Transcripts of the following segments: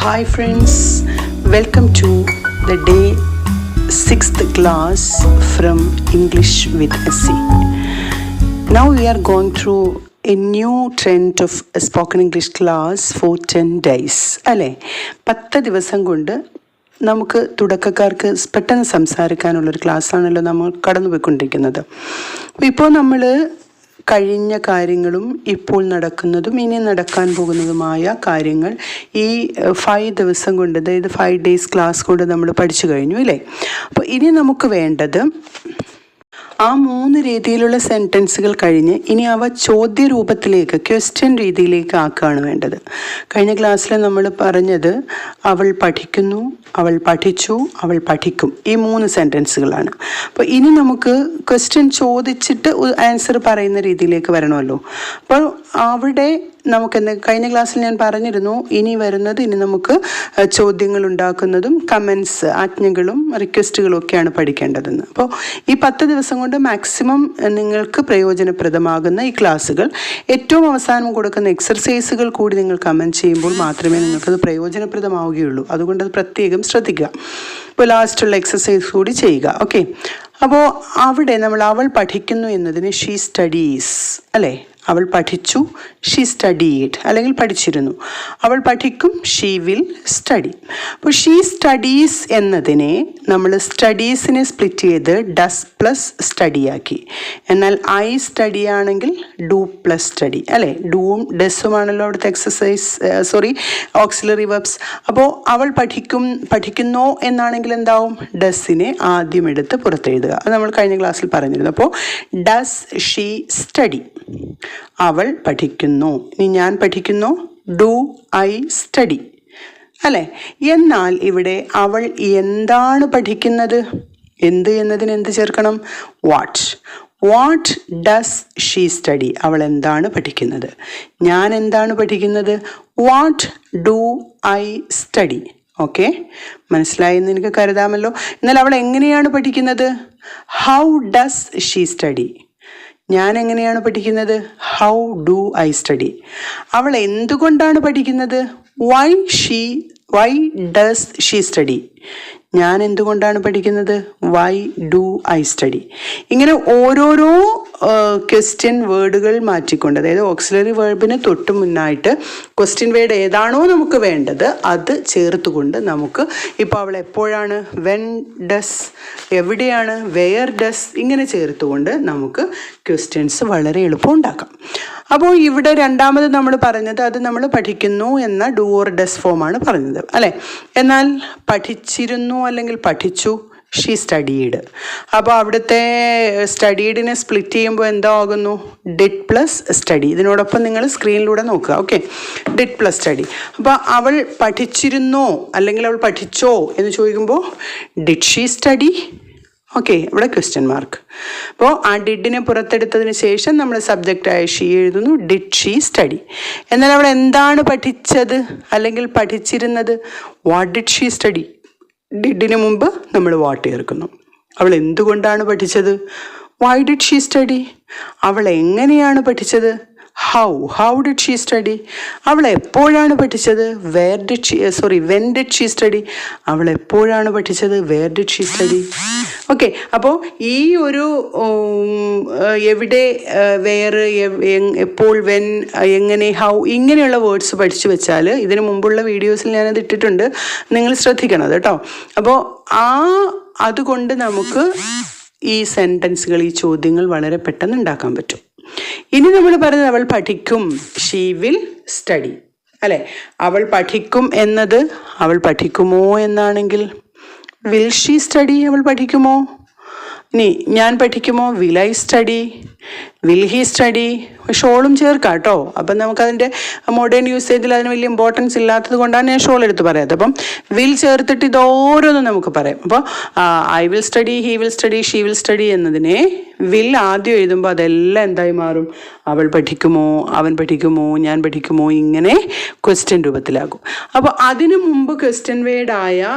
Hi friends, welcome to the day 6th class from English with Asee. Now we are going through a new trend of a spoken English class for 10 days. അല്ലേ 10 ദിവസം കൊണ്ട് നമുക്ക് തുടക്കക്കാർക്ക് പെട്ടെന്ന് സംസാരിക്കാനുള്ളൊരു ക്ലാസ്സാണല്ലോ നമ്മൾ കടന്നു പോയിക്കൊണ്ടിരിക്കുന്നത്. അപ്പോൾ ഇപ്പോൾ നമ്മൾ കഴിഞ്ഞ കാര്യങ്ങളും ഇപ്പോൾ നടക്കുന്നതും ഇനി നടക്കാൻ പോകുന്നതുമായ കാര്യങ്ങൾ ഈ 5 ദിവസം കൊണ്ട്, അതായത് 5 days ക്ലാസ് കൊണ്ട് നമ്മൾ പഠിച്ചു കഴിഞ്ഞു അല്ലേ. അപ്പോൾ ഇനി നമുക്ക് വേണ്ടത് ആ 3 രീതിയിലുള്ള സെൻറ്റൻസുകൾ കഴിഞ്ഞ് ഇനി അവ ചോദ്യ രൂപത്തിലേക്ക്, ക്വസ്റ്റ്യൻ രീതിയിലേക്ക് ആക്കുകയാണ് വേണ്ടത്. കഴിഞ്ഞ ക്ലാസ്സിൽ നമ്മൾ പറഞ്ഞത് അവൾ പഠിക്കുന്നു, അവൾ പഠിച്ചു, അവൾ പഠിക്കും, ഈ 3 സെൻറ്റൻസുകളാണ്. അപ്പോൾ ഇനി നമുക്ക് ക്വസ്റ്റ്യൻ ചോദിച്ചിട്ട് ആൻസർ പറയുന്ന രീതിയിലേക്ക് വരണമല്ലോ. അപ്പോൾ അവിടെ നമുക്കെന്ത്, കഴിഞ്ഞ ക്ലാസ്സിൽ ഞാൻ പറഞ്ഞിരുന്നു, ഇനി നമുക്ക് ചോദ്യങ്ങൾ ഉണ്ടാക്കുന്നതും കമൻസ്, ആജ്ഞകളും റിക്വസ്റ്റുകളും ഒക്കെയാണ് പഠിക്കേണ്ടതെന്ന്. അപ്പോൾ ഈ 10 ദിവസം കൊണ്ട് മാക്സിമം നിങ്ങൾക്ക് പ്രയോജനപ്രദമാകുന്ന ഈ ക്ലാസ്സുകൾ, ഏറ്റവും അവസാനം കൊടുക്കുന്ന എക്സർസൈസുകൾ കൂടി നിങ്ങൾ കമൻറ്റ് ചെയ്യുമ്പോൾ മാത്രമേ നിങ്ങൾക്കത് പ്രയോജനപ്രദമാവുകയുള്ളൂ. അതുകൊണ്ട് അത് പ്രത്യേകം ശ്രദ്ധിക്കുക. ഇപ്പോൾ ലാസ്റ്റുള്ള എക്സർസൈസ് കൂടി ചെയ്യുക. ഓക്കെ, അപ്പോൾ അവിടെ നമ്മൾ അവൾ പഠിക്കുന്നു എന്നതിന് ഷീ സ്റ്റഡീസ് അല്ലേ. അവൾ പഠിച്ചു, ഷീ സ്റ്റഡീഡ്, അല്ലെങ്കിൽ പഠിച്ചിരുന്നു. അവൾ പഠിക്കും, ഷീ വിൽ സ്റ്റഡി. അപ്പോൾ ഷീ സ്റ്റഡീസ് എന്നതിനെ നമ്മൾ സ്റ്റഡീസിനെ സ്പ്ലിറ്റ് ചെയ്ത് ഡസ് പ്ലസ് സ്റ്റഡി ആക്കി. എന്നാൽ ഐ സ്റ്റഡി ആണെങ്കിൽ ഡു പ്ലസ് സ്റ്റഡി അല്ലേ. ഡൂവും ഡെസ്സുമാണല്ലോ അവിടുത്തെ ഓക്സിലറി വെർബ്സ്. അപ്പോൾ അവൾ പഠിക്കുന്നോ എന്നാണെങ്കിൽ എന്താവും, ഡസ്സിനെ ആദ്യം എടുത്ത് പുറത്തെഴുതുക. അത് നമ്മൾ കഴിഞ്ഞ ക്ലാസ്സിൽ പറഞ്ഞിരുന്നു. അപ്പോൾ ഡസ് ഷീ സ്റ്റഡി, അവൾ പഠിക്കുന്നു. ഇനി ഞാൻ പഠിക്കുന്നു, ഡു ഐ സ്റ്റഡി അല്ലേ. എന്നാൽ ഇവിടെ അവൾ എന്താണ് പഠിക്കുന്നത്, എന്ത് എന്നതിന് എന്ത് ചേർക്കണം, വാട്ട് ഡസ് ഷീ സ്റ്റഡി, അവൾ എന്താണ് പഠിക്കുന്നത്. ഞാൻ എന്താണ് പഠിക്കുന്നത്, what do I study. Okay, മനസ്സിലായെന്ന് എനിക്ക് കരുതാമല്ലോ. എന്നാൽ അവൾ എങ്ങനെയാണ് പഠിക്കുന്നത്, ഹൗ ഡസ് ഷീ സ്റ്റഡി. ഞാൻ എങ്ങനെയാണ് പഠിക്കുന്നത്, ഹൗ ഡു ഐ സ്റ്റഡി. അവൾ എന്തുകൊണ്ടാണ് പഠിക്കുന്നത്, വൈ ഡസ് ഷീ സ്റ്റഡി. ഞാൻ എന്തുകൊണ്ടാണ് പഠിക്കുന്നത്, വൈ ഡു ഐ സ്റ്റഡി. ഇങ്ങനെ ഓരോരോ ക്വസ്റ്റ്യൻ വേർഡുകൾ മാറ്റിക്കൊണ്ട്, അതായത് ഓക്സിലറി വേർബിന് തൊട്ട് മുന്നായിട്ട് ക്വസ്റ്റ്യൻ വേർഡ് ഏതാണോ നമുക്ക് വേണ്ടത് അത് ചേർത്തുകൊണ്ട് നമുക്ക് ഇപ്പോൾ അവൾ എപ്പോഴാണ്, വെൻ ഡസ്, എവിടെയാണ്, വെയർ ഡസ്, ഇങ്ങനെ ചേർത്തുകൊണ്ട് നമുക്ക് ക്വസ്റ്റ്യൻസ് വളരെ എളുപ്പം ഉണ്ടാക്കാം. അപ്പോൾ ഇവിടെ രണ്ടാമത് നമ്മൾ പറഞ്ഞത്, അത് നമ്മൾ പഠിക്കുന്നു എന്ന ഡു ഓർ ഡസ് ഫോമാണ് പറഞ്ഞത് അല്ലേ. എന്നാൽ പഠിച്ചിരുന്നു അല്ലെങ്കിൽ പഠിച്ചു, ഷീ സ്റ്റഡീഡ്. അപ്പോൾ അവിടുത്തെ സ്റ്റഡീഡിനെ സ്പ്ലിറ്റ് ചെയ്യുമ്പോൾ എന്താകുന്നു, ഡിഡ് പ്ലസ് സ്റ്റഡി. ഇതിനോടൊപ്പം നിങ്ങൾ സ്ക്രീനിലൂടെ നോക്കുക. Okay, did plus study. അപ്പോൾ അവൾ പഠിച്ചിരുന്നോ അല്ലെങ്കിൽ അവൾ പഠിച്ചോ എന്ന് ചോദിക്കുമ്പോൾ ഡിഡ് ഷീ സ്റ്റഡി. ഓക്കെ, ഇവിടെ ക്വസ്റ്റ്യൻ മാർക്ക്. അപ്പോൾ ആ ഡിഡിനെ പുറത്തെടുത്തതിന് ശേഷം നമ്മൾ സബ്ജക്റ്റായ ഷീ എഴുതുന്നു, ഡിഡ് ഷീ സ്റ്റഡി. എന്നാൽ അവൾ എന്താണ് പഠിച്ചത് അല്ലെങ്കിൽ പഠിച്ചിരുന്നത്, വാട്ട് ഡിഡ് ഷീ സ്റ്റഡി. ഡിഡിന് മുമ്പ് നമ്മൾ വാട്ട് ചേർക്കുന്നു. അവൾ എന്തുകൊണ്ടാണ് പഠിച്ചത്, വൈ ഡിഡ് ഷീ സ്റ്റഡി. അവൾ എങ്ങനെയാണ് പഠിച്ചത്, ഹൗ ഡിഡ് ഷീ സ്റ്റഡി. അവൾ എപ്പോഴാണ് പഠിച്ചത്, വെൻ ഡിഡ് ഷീ സ്റ്റഡി. അവൾ എപ്പോഴാണ് പഠിച്ചത്, wear did she study. Okay, അപ്പോൾ ഈ ഒരു എവിടെ, വെയർ, എപ്പോൾ, വെൻ, എങ്ങനെ, ഹൗ, ഇങ്ങനെയുള്ള വേർഡ്സ് പഠിച്ചു വെച്ചാൽ, ഇതിന് മുമ്പുള്ള വീഡിയോസിൽ ഞാനത് ഇട്ടിട്ടുണ്ട്, നിങ്ങൾ ശ്രദ്ധിക്കണം കേട്ടോ. അപ്പോൾ അതുകൊണ്ട് നമുക്ക് ഈ സെൻറ്റൻസുകൾ, ഈ ചോദ്യങ്ങൾ വളരെ പെട്ടെന്ന് ഉണ്ടാക്കാൻ പറ്റും. ഇനി നമ്മൾ പറഞ്ഞത് അവൾ പഠിക്കും, ഷീ വിൽ സ്റ്റഡി അല്ലേ. അവൾ പഠിക്കും എന്നത്, അവൾ പഠിക്കുമോ എന്നാണെങ്കിൽ വിൽ ഷീ സ്റ്റഡി, അവൾ പഠിക്കുമോ. ഇനി ഞാൻ പഠിക്കുമോ, will I study, will he study. ഷോളും ചേർക്കാം കേട്ടോ. അപ്പം നമുക്കതിൻ്റെ മോഡേൺ യൂസേജിൽ അതിന് വലിയ ഇമ്പോർട്ടൻസ് ഇല്ലാത്തത് കൊണ്ടാണ് ഞാൻ ഷോൾ എടുത്ത് പറയാത്തത്. അപ്പം വിൽ ചേർത്തിട്ട് ഇതോരോന്നും നമുക്ക് പറയാം. അപ്പോൾ I will study, he will study, she will study എന്നതിനെ വിൽ ആദ്യം എഴുതുമ്പോൾ അതെല്ലാം എന്തായി മാറും, അവൾ പഠിക്കുമോ, അവൻ പഠിക്കുമോ, ഞാൻ പഠിക്കുമോ, ഇങ്ങനെ ക്വസ്റ്റ്യൻ രൂപത്തിലാകും. അപ്പോൾ അതിനു മുമ്പ് ക്വസ്റ്റ്യൻ വേർഡായ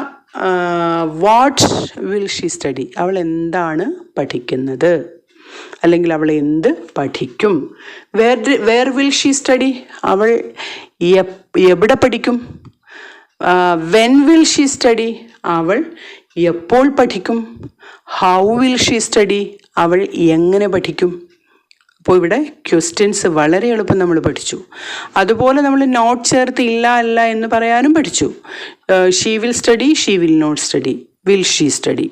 വാട്ട് വിൽ ഷീ സ്റ്റഡി, അവൾ എന്താണ് പഠിക്കുന്നത് അല്ലെങ്കിൽ അവൾ എന്ത് പഠിക്കും. വേർ വിൽ ഷീ സ്റ്റഡി, അവൾ എവിടെ പഠിക്കും. വെൻ വിൽ ഷീ സ്റ്റഡി, അവൾ എപ്പോൾ പഠിക്കും. ഹൗ വിൽ ഷീ സ്റ്റഡി, അവൾ എങ്ങനെ പഠിക്കും. അപ്പോൾ ഇവിടെ ക്വസ്റ്റ്യൻസ് വളരെ എളുപ്പം നമ്മൾ പഠിച്ചു. അതുപോലെ നമ്മൾ നോട്ട് ചേർത്ത് ഇല്ല അല്ല എന്ന് പറയാനും പഠിച്ചു. She will study, she will not study, will she study.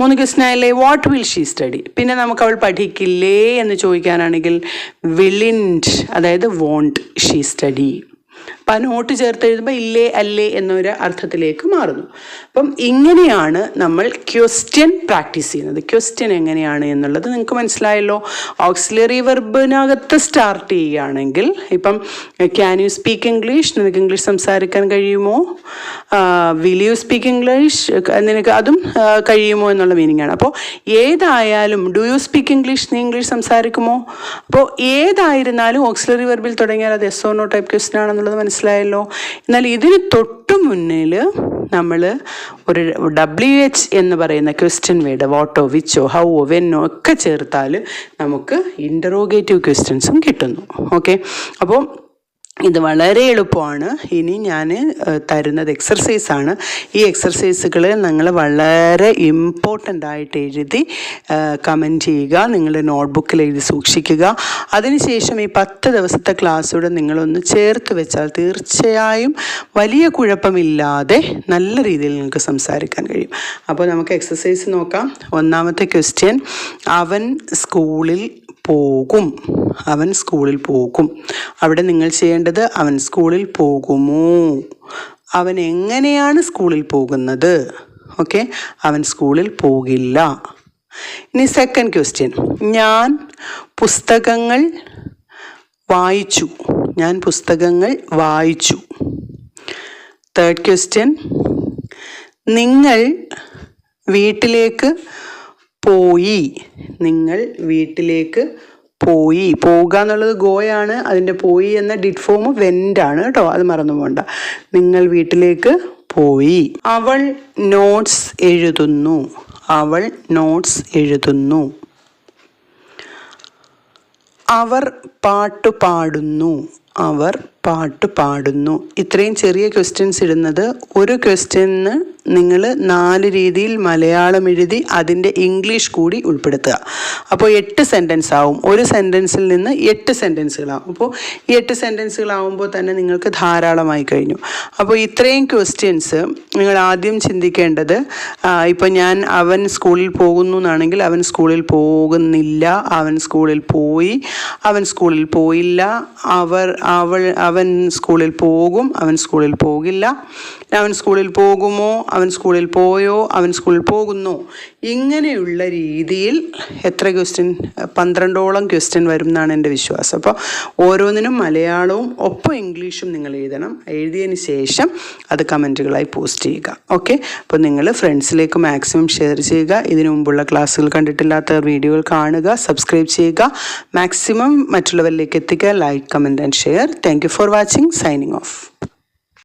3 question ആയല്ലേ. What will she study. പിന്നെ നമുക്ക് അവൾ പഠിക്കില്ലേ എന്ന് ചോദിക്കാനാണെങ്കിൽ വില്ലിൻറ്റ്, അതായത് വോണ്ട് ഷീ സ്റ്റഡി. അപ്പം ആ നോട്ട് ചേർത്ത് എഴുതുമ്പോൾ ഇല്ലേ അല്ലേ എന്നൊരു അർത്ഥത്തിലേക്ക് മാറുന്നു. അപ്പം ഇങ്ങനെയാണ് നമ്മൾ ക്വസ്റ്റ്യൻ പ്രാക്ടീസ് ചെയ്യുന്നത്. ക്വസ്റ്റ്യൻ എങ്ങനെയാണ് എന്നുള്ളത് നിങ്ങൾക്ക് മനസ്സിലായല്ലോ. ഓക്സിലറി വെർബിനകത്ത് സ്റ്റാർട്ട് ചെയ്യുകയാണെങ്കിൽ ഇപ്പം ക്യാൻ യു സ്പീക്ക് ഇംഗ്ലീഷ്, നിനക്ക് ഇംഗ്ലീഷ് സംസാരിക്കാൻ കഴിയുമോ. വിൽ യു സ്പീക്ക് ഇംഗ്ലീഷ്, നിനക്ക് അതും കഴിയുമോ എന്നുള്ള മീനിങ് ആണ്. അപ്പോൾ ഏതായാലും ഡു യു സ്പീക്ക് ഇംഗ്ലീഷ്, നീ ഇംഗ്ലീഷ് സംസാരിക്കുമോ. അപ്പോൾ ഏതായിരുന്നാലും ഓക്സിലറി വെർബിൽ തുടങ്ങിയാൽ അത് yes or no type question ആണെന്നുള്ളത് മനസ്സിലായല്ലോ. എന്നാൽ ഇതിന് തൊട്ട് മുന്നിൽ നമ്മൾ ഒരു WH എന്ന് പറയുന്ന ക്വസ്റ്റ്യൻ വേർഡ് വാട്ടോ, വിച്ചോ, ഹൗവോ, വെന്നോ ഒക്കെ ചേർത്താൽ നമുക്ക് ഇൻ്ററോഗേറ്റീവ് ക്വസ്റ്റ്യൻസും കിട്ടുന്നു. ഓക്കെ, അപ്പോൾ ഇത് വളരെ എളുപ്പമാണ്. ഇനി ഞാൻ തരുന്നത് എക്സർസൈസാണ്. ഈ എക്സർസൈസുകൾ നിങ്ങൾ വളരെ ഇമ്പോർട്ടൻ്റ് ആയിട്ട് എഴുതി കമൻറ്റ് ചെയ്യുക, നിങ്ങളുടെ നോട്ട്ബുക്കിൽ എഴുതി സൂക്ഷിക്കുക. അതിനുശേഷം ഈ 10 ദിവസത്തെ ക്ലാസ്സോടെ നിങ്ങളൊന്ന് ചേർത്ത് വെച്ചാൽ തീർച്ചയായും വലിയ കുഴപ്പമില്ലാതെ നല്ല രീതിയിൽ നിങ്ങൾക്ക് സംസാരിക്കാൻ കഴിയും. അപ്പോൾ നമുക്ക് എക്സർസൈസ് നോക്കാം. ഒന്നാമത്തെ ക്വസ്റ്റ്യൻ, അവൻ സ്കൂളിൽ പോകും. അവൻ സ്കൂളിൽ പോകും. അവിടെ നിങ്ങൾ ചെയ്യേണ്ടത് അവൻ സ്കൂളിൽ പോകുമോ. അവൻ എങ്ങനെയാണ് സ്കൂളിൽ പോകുന്നത്. ഓക്കെ, അവൻ സ്കൂളിൽ പോകില്ല. ഇനി സെക്കൻഡ് ക്വസ്റ്റ്യൻ, ഞാൻ പുസ്തകങ്ങൾ വായിച്ചു. ഞാൻ പുസ്തകങ്ങൾ വായിച്ചു. തേർഡ് ക്വസ്റ്റ്യൻ, നിങ്ങൾ വീട്ടിലേക്ക് പോയി. നിങ്ങൾ വീട്ടിലേക്ക് പോയി. പോവുക എന്നുള്ളത് ഗോയാണ്, അതിൻ്റെ പോയി എന്ന ഡിഡ് ഫോം വെൻ്റാണ് കേട്ടോ, അത് മറന്നു പോകണ്ട. നിങ്ങൾ വീട്ടിലേക്ക് പോയി. അവൾ നോട്ട്സ് എഴുതുന്നു. അവൾ നോട്ട്സ് എഴുതുന്നു. അവർ പാട്ട് പാടുന്നു. അവർ പാട്ട് പാടുന്നു. ഇത്രയും ചെറിയ ക്വസ്റ്റ്യൻസ് ഇടുന്നത് ഒരു ക്വസ്റ്റ്യന് നിങ്ങൾ 4 രീതിയിൽ മലയാളം എഴുതി അതിൻ്റെ ഇംഗ്ലീഷ് കൂടി ഉൾപ്പെടുത്തുക. അപ്പോൾ 8 സെൻറ്റൻസ് ആവും. ഒരു സെൻറ്റൻസിൽ നിന്ന് 8 സെൻറ്റൻസുകളാവും. അപ്പോൾ ഈ 8 സെൻറ്റൻസുകളാവുമ്പോൾ തന്നെ നിങ്ങൾക്ക് ധാരാളമായി കഴിഞ്ഞു. അപ്പോൾ ഇത്രയും ക്വസ്റ്റ്യൻസ് നിങ്ങൾ ആദ്യം ചിന്തിക്കേണ്ടത്, ഇപ്പോൾ ഞാൻ അവൻ സ്കൂളിൽ പോകുന്നു എന്നാണെങ്കിൽ അവൻ സ്കൂളിൽ പോകുന്നില്ല, അവൻ സ്കൂളിൽ പോയി, അവൻ സ്കൂളിൽ പോയില്ല, അവൻ സ്കൂളിൽ പോകും, അവൻ സ്കൂളിൽ പോകില്ല, അവൻ സ്കൂളിൽ പോകുമോ, അവൻ സ്കൂളിൽ പോയോ, അവൻ സ്കൂളിൽ പോകുന്നു. ഇങ്ങനെയുള്ള രീതിയിൽ എത്ര ക്വസ്റ്റ്യൻ, 12ഓളം ക്വസ്റ്റ്യൻ വരും എന്നാണ് എൻ്റെ വിശ്വാസം. അപ്പോൾ ഓരോന്നിനും മലയാളവും ഒപ്പം ഇംഗ്ലീഷും നിങ്ങൾ എഴുതണം. എഴുതിയതിന് ശേഷം അത് കമൻറ്റുകളായി പോസ്റ്റ് ചെയ്യുക. ഓക്കെ, അപ്പോൾ നിങ്ങൾ ഫ്രണ്ട്സിലേക്ക് മാക്സിമം ഷെയർ ചെയ്യുക. ഇതിനു മുമ്പുള്ള ക്ലാസ്സുകൾ കണ്ടിട്ടില്ലാത്ത വീഡിയോകൾ കാണുക, സബ്സ്ക്രൈബ് ചെയ്യുക, മാക്സിമം മറ്റുള്ളവരിലേക്ക് എത്തിക്കുക. Like, comment and share. Thank you for watching. Signing off.